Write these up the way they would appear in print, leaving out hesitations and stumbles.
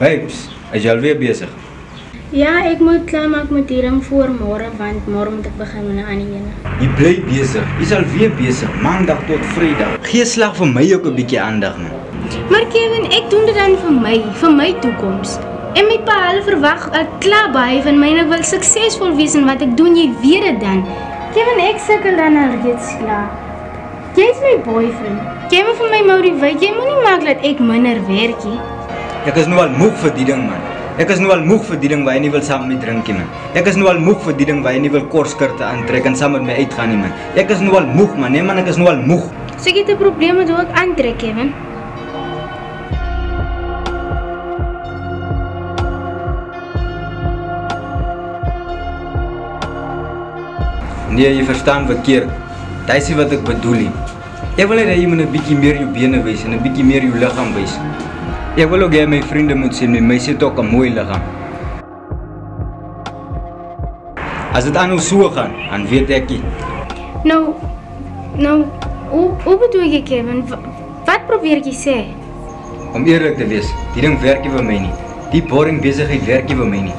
Babes, is jy alweer bezig? Ja, ek moet klaarmaak met die ring voor môre, want môre moet ek begin met 'n ander ene. Jy bly bezig, jy's alweer bezig, maandag tot vrydag. Gee slag vir my ook 'n bietjie aandag, man. Maar Kevin, ek doen dit dan vir my toekoms. En my pa, hulle verwag klaar baie van my en ek wil suksesvol wees in wat ek doen, jy weet dit dan. Kevin, ek sukkel dan alreeds klaar. Jy's my boyfriend. Jy moet vir my motiveer, jy moenie maak dat ek minder werk nie. Ek is nou al moeg vir die ding, man. Ek is nou al moeg vir die ding waar jy nie wil saam met my drink nie, man. Ek is nou al moeg vir die ding waar jy nie wil kortskirte aantrek en saam met my uitgaan nie, man. Ek is nou al moeg, man. Nee, man, ek is nou al moeg. So ek het 'n probleem met hoe ek aantrek, Kevin. Nee, jy verstaan verkeerd. Dit is nie wat ek bedoel nie. Ek wil net dat jy moet 'n bietjie meer jou bene wys en 'n bietjie meer jou liggaam wys. Ek wil ook hê my vriende moet sien my meisie het ook 'n mooi liggaam. As dit aan so gaan, dan weet ek nie. Nou, hoe bedoel jy, Kevin? Wat probeer jy sê? Om eerlik te wees, die ding werk nie vir my nie. Die boring besigheid werk nie vir my nie.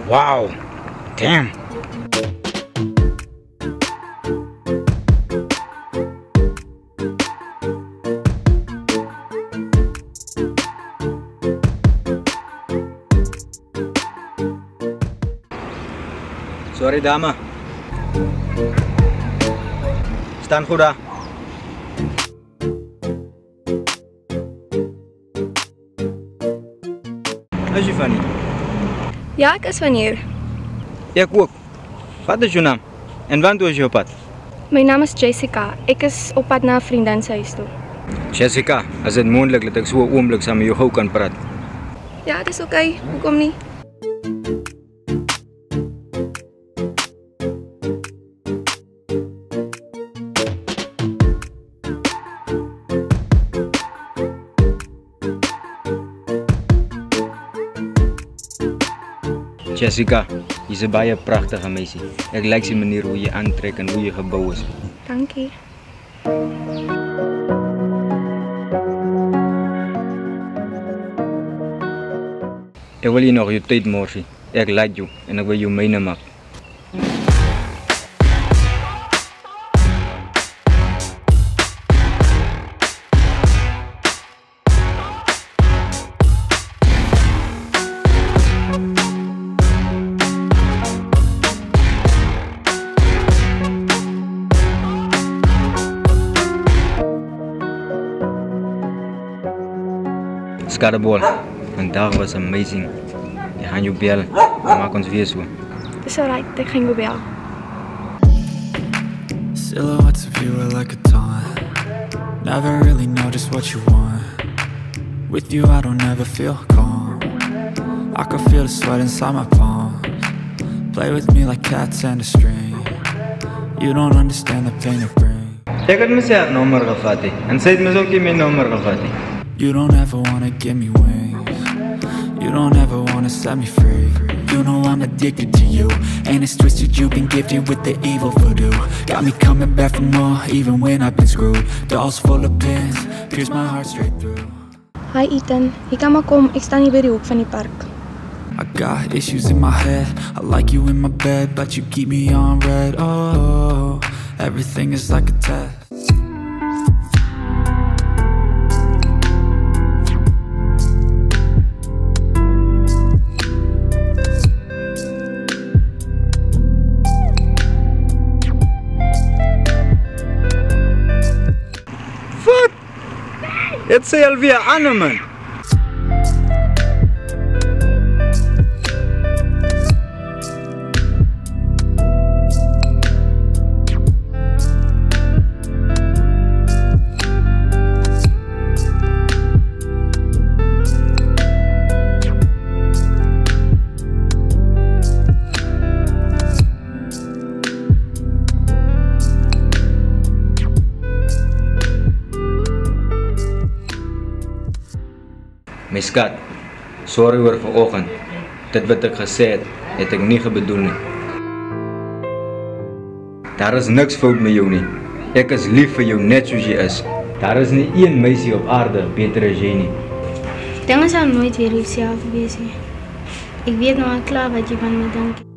Wow, damn. Sorry dame. Staan goed daar. Is jy van hier? Ja, ek is van hier. Ek ook. Wat is jou naam? En wanneer is jy op pad? My naam is Jessica. Ek is op pad na 'n vriendin se huis toe. Jessica, is dit moontlik dat ek so 'n oomblik saam met jou gou kan praat? Ja, dis oké. Hoekom nie? Jessica, jy's 'n baie pragtige meisie. Ek like die manier hoe jy aantrek en hoe jy gebou is. Dankie. Ek wil jy nog jou tyd morsie. Ek like jou en ek wil jou myne maak. Skadebol, vandag was amazing. Jy gaan jou bel, maak ons weer so. Dis alright, ek gaan jou bel. Silhouettes of you are like a taunt. Never really know just what you want. With you I don't ever feel calm. I can feel the sweat inside my palms. Play with me like cats and a string. You don't understand the pain it brings. Ek het my self nommer gevat en sy het my ook nie my nommer gevat nie. You don't ever wanna give me wings. You don't ever wanna set me free. You know I'm addicted to you, and it's twisted, you've been gifted with the evil voodoo. Got me coming back for more, even when I've been screwed. Dolls full of pins, pierce my heart straight through. Hi Ethan, jy kan maar kom, ek staan hier by die hoek van die park. I got issues in my head. I like you in my bed, but you keep me on red. Oh, everything is like a test. Wat? Dit sê alweer aan, man. My skat, sorry oor vanoggend. Dit wat ek gesê het ek nie bedoel nie. Daar is niks fout met jou nie. Ek is lief vir jou net soos jy is. Daar is nie een meisie op aarde beter as jy nie. Dinge sal nooit weer dieselfde wees nie. Ek weet nou al klaar wat jy van my dink.